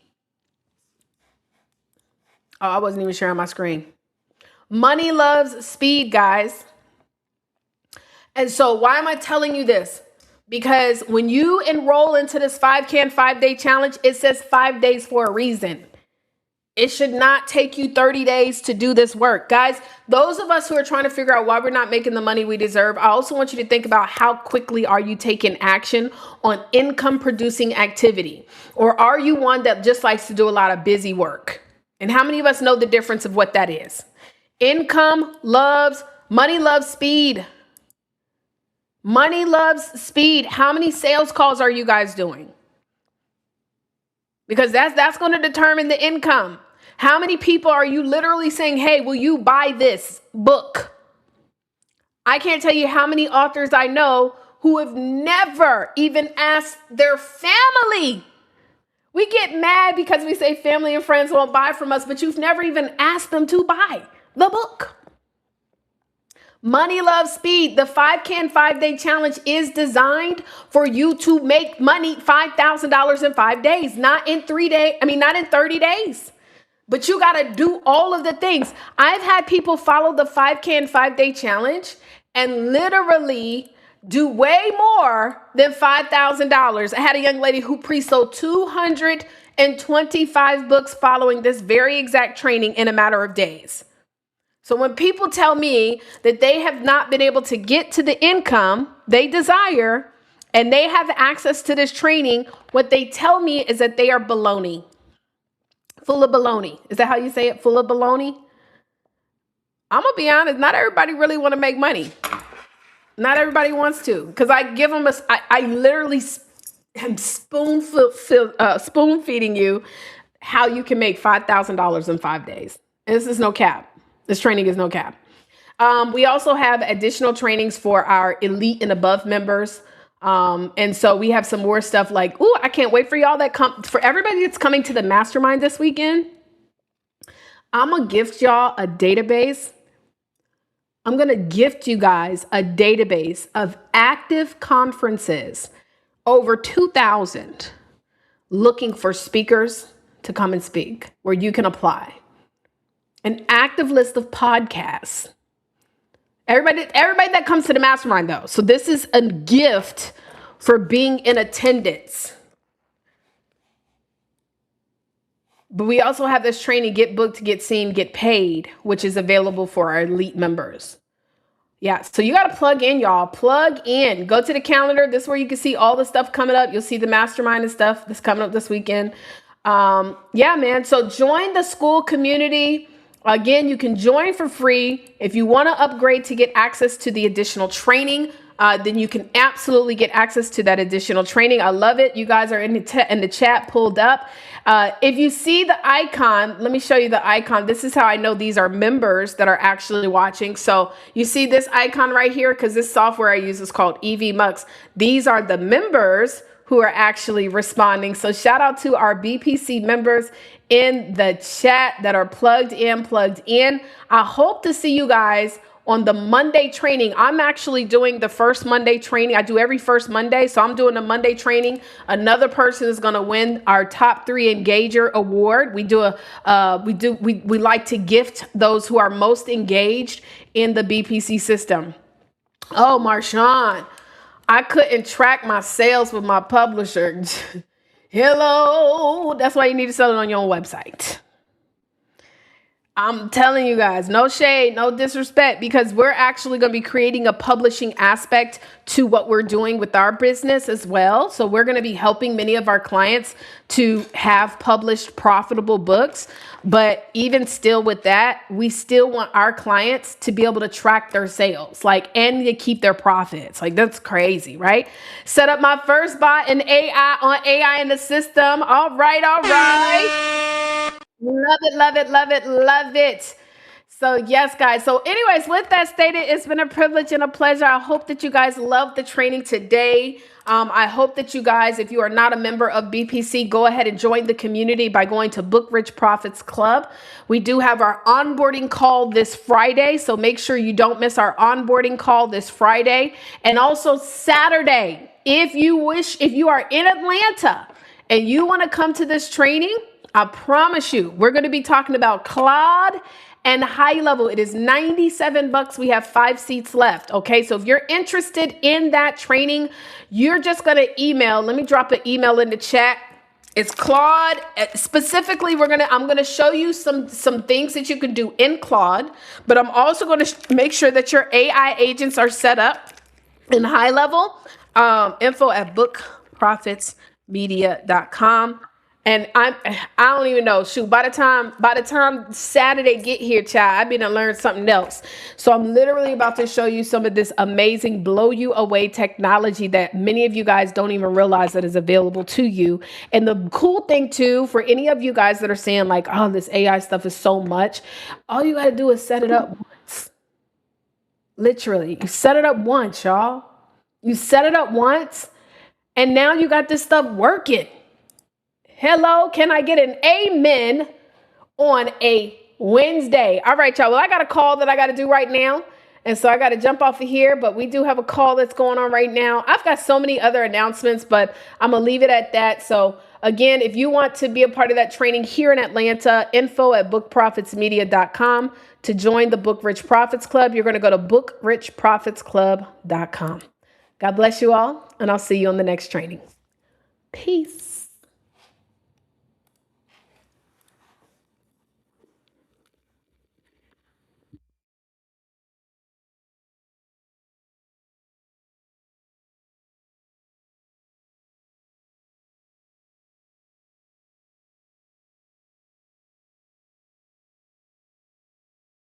Oh, I wasn't even sharing my screen. Money loves speed, guys. And so why am I telling you this? Because when you enroll into this 5K in 5 day challenge, it says 5 days for a reason. It should not take you 30 days to do this work. Guys, those of us who are trying to figure out why we're not making the money we deserve, I also want you to think about how quickly are you taking action on income producing activity? Or are you one that just likes to do a lot of busy work? And how many of us know the difference of what that is? Money loves speed. Money loves speed. How many sales calls are you guys doing? Because that's going to determine the income. How many people are you literally saying, hey, will you buy this book? I can't tell you how many authors I know who have never even asked their family. We get mad because we say family and friends won't buy from us, but you've never even asked them to buy the book. Money loves speed. The 5K in 5 day challenge is designed for you to make money, $5,000 in 5 days, not in 30 days. But you got to do all of the things. I've had people follow the 5K in 5 day challenge and literally do way more than $5,000. I had a young lady who pre-sold 225 books following this very exact training in a matter of days. So when people tell me that they have not been able to get to the income they desire and they have access to this training, what they tell me is that they are baloney. Full of baloney. Is that how you say it? Full of baloney? I'm going to be honest. Not everybody really want to make money. Not everybody wants to, because I give them I literally am spoon feeding you how you can make $5,000 in 5 days. And this is no cap. This training is no cap. We also have additional trainings for our elite and above members. And so we have some more stuff like, ooh, I can't wait for y'all for everybody that's coming to the mastermind this weekend. I'm going to gift y'all a database. I'm going to gift you guys a database of active conferences, over 2,000, looking for speakers to come and speak where you can apply. An active list of podcasts. Everybody that comes to the mastermind though. So this is a gift for being in attendance. But we also have this training, Get Booked, Get Seen, Get Paid, which is available for our elite members. Yeah, so you got to plug in, y'all. Plug in. Go to the calendar. This is where you can see all the stuff coming up. You'll see the mastermind and stuff that's coming up this weekend. Yeah, man. So join the school community. Again, you can join for free. If you want to upgrade to get access to the additional training, then you can absolutely get access to that additional training. I love it. You guys are in the chat pulled up. If you see the icon, let me show you the icon. This is how I know these are members that are actually watching. So you see this icon right here, because this software I use is called EV Mux. These are the members who are actually responding. So shout out to our BPC members in the chat that are plugged in. I hope to see you guys on the Monday training. I'm actually doing the first Monday training. I do every first Monday. So I'm doing a Monday training. Another person is going to win our top 3 engager award. We like to gift those who are most engaged in the BPC system. Oh, Marshawn, I couldn't track my sales with my publisher. Hello. That's why you need to sell it on your own website. I'm telling you guys, no shade, no disrespect, because we're actually going to be creating a publishing aspect to what we're doing with our business as well. So we're going to be helping many of our clients to have published profitable books. But even still with that, we still want our clients to be able to track their sales, and to keep their profits. That's crazy, right? Set up my first bot in AI in the system. All right. Love it. So yes, guys. So anyways, with that stated, it's been a privilege and a pleasure. I hope that you guys loved the training today. I hope that you guys, if you are not a member of BPC, go ahead and join the community by going to Book Rich Profits Club. We do have our onboarding call this Friday, so make sure you don't miss our onboarding call this Friday. And also Saturday, if you are in Atlanta and you want to come to this training, I promise you, we're going to be talking about Claude and high level. It is $97. We have 5 seats left. Okay. So if you're interested in that training, you're just going to email. Let me drop an email in the chat. It's Claude. Specifically, I'm going to show you some things that you can do in Claude, but I'm also going to make sure that your AI agents are set up in high level. Info at bookprofitsmedia.com. And I don't even know. Shoot, by the time Saturday get here, child, I've been to learn something else. So I'm literally about to show you some of this amazing blow you away technology that many of you guys don't even realize that is available to you. And the cool thing too, for any of you guys that are saying oh, this AI stuff is so much, all you got to do is set it up once. Literally, you set it up once, y'all. You set it up once, and now you got this stuff working. Hello, can I get an amen on a Wednesday? All right, y'all. Well, I got a call that I got to do right now. And so I got to jump off of here, but we do have a call that's going on right now. I've got so many other announcements, but I'm going to leave it at that. So again, if you want to be a part of that training here in Atlanta, info at bookprofitsmedia.com. To join the Book Rich Profits Club, you're going to go to bookrichprofitsclub.com. God bless you all, and I'll see you on the next training. Peace.